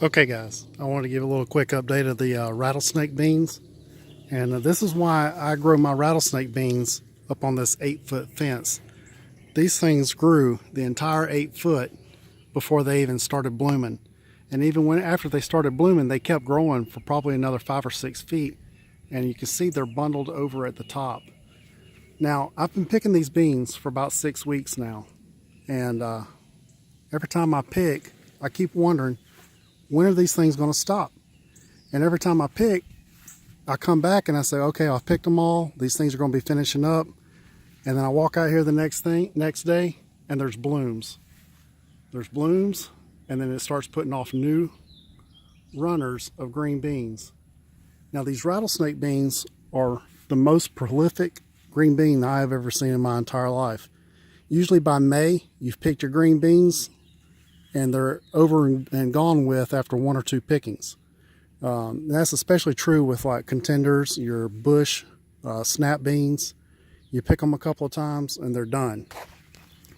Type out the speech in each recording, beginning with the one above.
Okay guys, I wanted to give a little quick update of the rattlesnake beans. And this is why I grow my rattlesnake beans up on this 8-foot fence. These things grew the entire 8 foot before they even started blooming. And even after they started blooming, they kept growing for probably another 5 or 6 feet. And you can see they're bundled over at the top. Now, I've been picking these beans for about 6 weeks now. And every time I pick, I keep wondering, when are these things going to stop? And every time I pick, I come back and I say, okay, I've picked them all. These things are going to be finishing up. And then I walk out here the next day, and there's blooms. There's blooms, and then it starts putting off new runners of green beans. Now, these rattlesnake beans are the most prolific green bean I have ever seen in my entire life. Usually by May, you've picked your green beans, and they're over and gone with after 1 or 2 pickings. That's especially true with like contenders, your bush snap beans. You pick them a couple of times and they're done.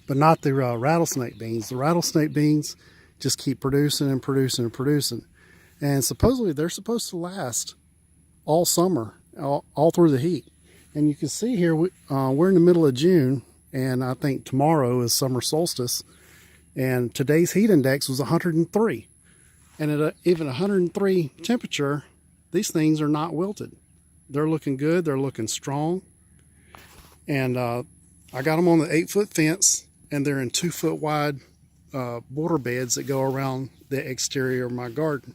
But not the rattlesnake beans. The rattlesnake beans just keep producing and producing and producing. And supposedly they're supposed to last all summer, all through the heat. And you can see here, we're in the middle of June, and I think tomorrow is summer solstice. And today's heat index was 103. And at even 103 temperature, these things are not wilted. They're looking good. They're looking strong. And I got them on the 8-foot fence, and they're in 2-foot wide border beds that go around the exterior of my garden.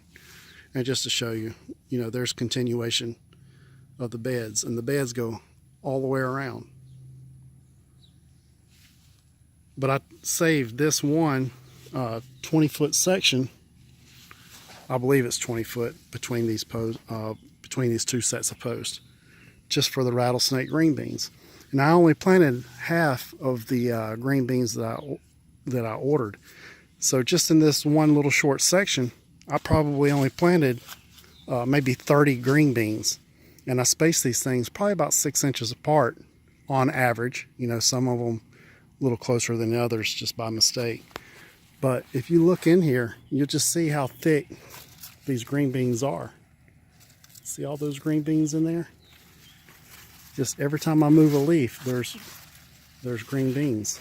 And just to show you, there's continuation of the beds, and the beds go all the way around. But I saved this one 20-foot section. I believe it's 20 foot between these between these 2 sets of posts, just for the rattlesnake green beans. And I only planted half of the green beans that I ordered. So just in this one little short section, I probably only planted maybe 30 green beans. And I spaced these things probably about 6 inches apart on average. Some of them a little closer than the others just by mistake. But if you look in here, you'll just see how thick these green beans are. See all those green beans in there? Just every time I move a leaf, there's green beans.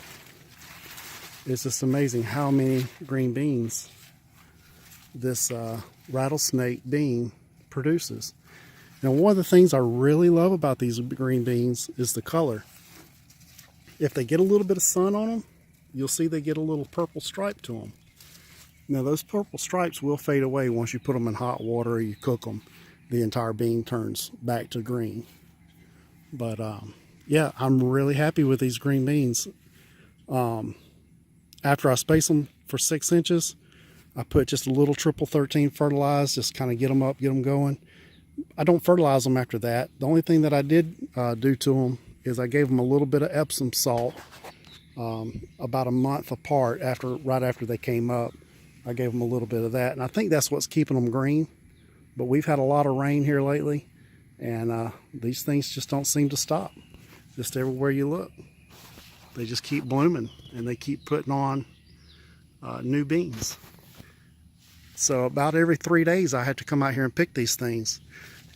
It's just amazing how many green beans this rattlesnake bean produces. Now, one of the things I really love about these green beans is the color. If they get a little bit of sun on them, you'll see they get a little purple stripe to them. Now, those purple stripes will fade away once you put them in hot water or you cook them. The entire bean turns back to green. But yeah, I'm really happy with these green beans. After I space them for 6 inches, I put just a little triple 13 fertilized, just kind of get them up, get them going. I don't fertilize them after that. The only thing that I did do to them is I gave them a little bit of Epsom salt about a month apart, right after they came up. I gave them a little bit of that, and I think that's what's keeping them green. But we've had a lot of rain here lately, and these things just don't seem to stop. Just everywhere you look, they just keep blooming, and they keep putting on new beans. So about every 3 days I have to come out here and pick these things,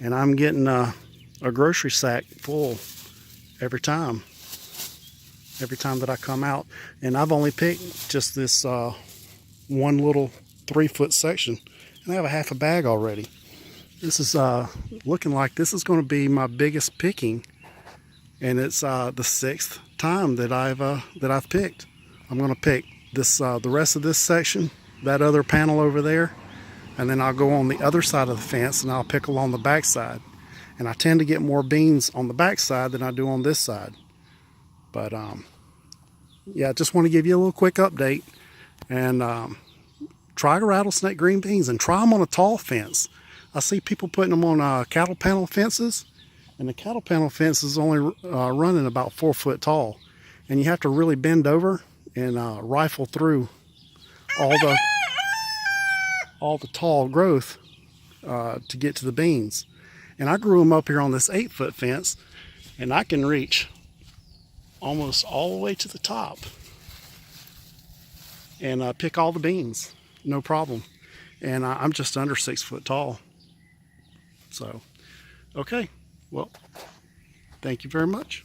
and I'm getting a grocery sack full every time that I come out. And I've only picked just this one little 3-foot section, and I have a half a bag already. This is looking like this is going to be my biggest picking, and it's the 6th time that I've picked. I'm going to pick this the rest of this section, that other panel over there, and then I'll go on the other side of the fence and I'll pick along the back side. And I tend to get more beans on the back side than I do on this side. But yeah, I just want to give you a little quick update. And try rattlesnake green beans, and try them on a tall fence. I see people putting them on cattle panel fences, and the cattle panel fence is only running about 4 foot tall. And you have to really bend over and rifle through all the tall growth to get to the beans. And I grew them up here on this 8-foot fence, and I can reach almost all the way to the top and pick all the beans, no problem. and I'm just under 6 foot tall. So, okay, well, thank you very much.